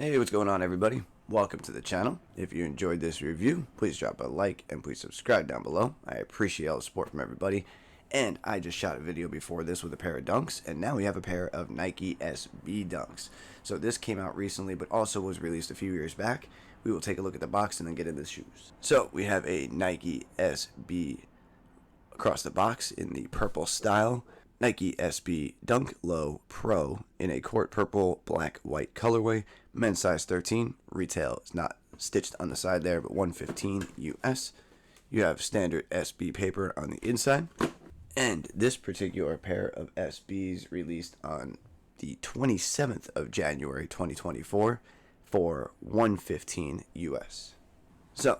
Hey, what's going on, everybody? Welcome to the channel. If you enjoyed this review, please drop a like and please subscribe down below. I appreciate all the support from everybody. And I just shot a video before this with a pair of dunks, and now we have a pair of Nike SB dunks. So this came out recently, but also was released a few years back. We will take a look at the box and then get into the shoes. So we have a Nike SB across the box in the purple style. Nike SB Dunk Low Pro in a court purple, black, white colorway. Men's size 13. Retail is not stitched on the side there, but $115 US. You have standard SB paper on the inside. And this particular pair of SBs released on the 27th of January 2024 for $115 US. So,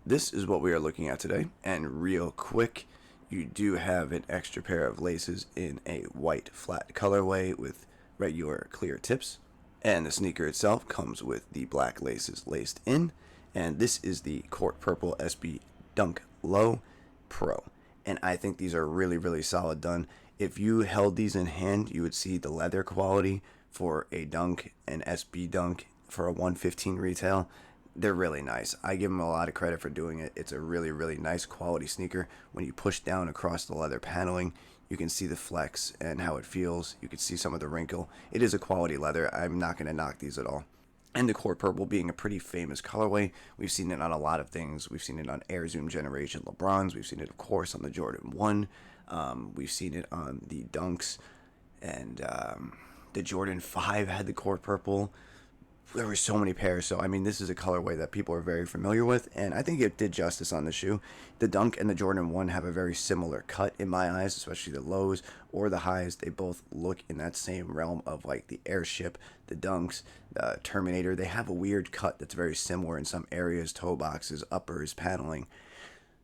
this is what we are looking at today. And real quick, you do have an extra pair of laces in a white flat colorway with regular clear tips. And the sneaker itself comes with the black laces laced in. And this is the court purple SB Dunk Low Pro. And I think these are really, really solid done. If you held these in hand, you would see the leather quality for a dunk, an SB dunk for a $115 retail. They're really nice. I give them a lot of credit for doing it. It's a really, really nice quality sneaker. When you push down across the leather paneling, you can see the flex and how it feels. You can see some of the wrinkle. It is a quality leather. I'm not going to knock these at all. And the court purple being a pretty famous colorway. We've seen it on a lot of things. We've seen it on Air Zoom Generation LeBrons. We've seen it, of course, on the Jordan 1. We've seen it on the Dunks. And the Jordan 5 had the court purple. There were so many pairs, so I mean, this is a colorway that people are very familiar with, and I think it did justice on the shoe. The Dunk and the Jordan 1 have a very similar cut in my eyes, especially the lows or the highs. They both look in that same realm of like the Airship, the Dunks, the Terminator. They have a weird cut that's very similar in some areas, toe boxes, uppers, paneling.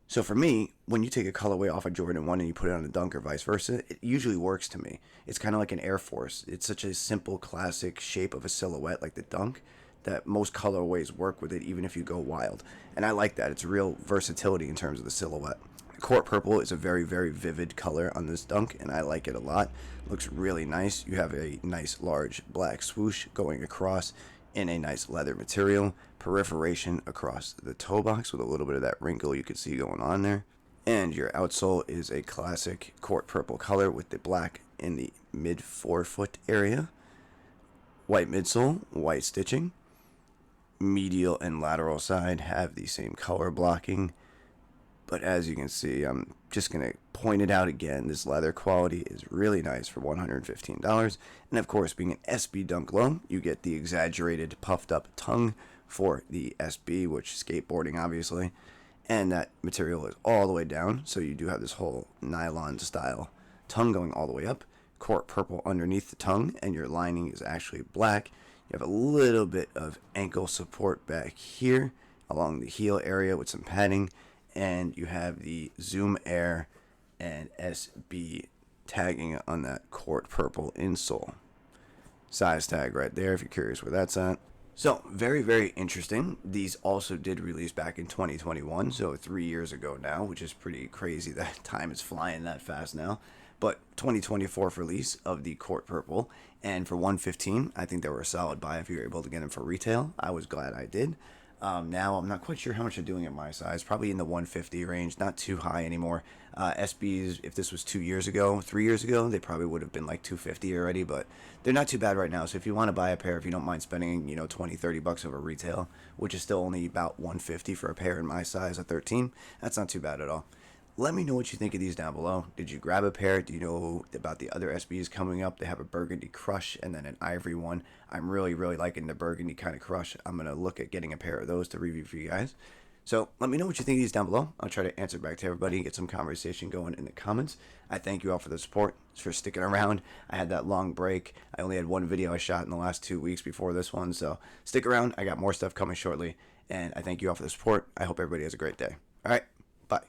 So for me, when you take a colorway off a Jordan 1 and you put it on a Dunk or vice versa, it usually works to me. It's kind of like an Air Force. It's such a simple, classic shape of a silhouette like the Dunk that most colorways work with it even if you go wild. And I like that. It's real versatility in terms of the silhouette. Court purple is a very, very vivid color on this Dunk, and I like it a lot. It looks really nice. You have a nice large black swoosh going across in a nice leather material, perforation across the toe box with a little bit of that wrinkle you can see going on there. And your outsole is a classic court purple color with the black in the mid forefoot area. White midsole, white stitching. Medial and lateral side have the same color blocking. But as you can see, I'm just going to point it out again. This leather quality is really nice for $115. And of course, being an SB Dunk Low, you get the exaggerated puffed up tongue for the SB, which is skateboarding obviously. And that material is all the way down. So you do have this whole nylon style tongue going all the way up. Court purple underneath the tongue, and your lining is actually black. You have a little bit of ankle support back here along the heel area with some padding. And you have the Zoom Air and SB tagging on that court purple insole. Size tag right there if you're curious where that's at. So, very, very interesting. These also did release back in 2021, so 3 years ago now, which is pretty crazy that time is flying that fast now. But 2024 release of the court purple, and for $115, I think they were a solid buy if you were able to get them for retail. I was glad I did. Now, I'm not quite sure how much they're doing at my size. Probably in the 150 range, not too high anymore. SBs, if this was 2 years ago, 3 years ago, they probably would have been like 250 already, but they're not too bad right now. So if you want to buy a pair, if you don't mind spending, 20, 30 bucks over retail, which is still only about 150 for a pair in my size at 13, that's not too bad at all. Let me know what you think of these down below. Did you grab a pair? Do you know about the other SBs coming up? They have a burgundy crush and then an ivory one. I'm really, really liking the burgundy kind of crush. I'm going to look at getting a pair of those to review for you guys. So let me know what you think of these down below. I'll try to answer back to everybody and get some conversation going in the comments. I thank you all for the support, for sticking around. I had that long break. I only had one video I shot in the last 2 weeks before this one. So stick around. I got more stuff coming shortly. And I thank you all for the support. I hope everybody has a great day. All right. Bye.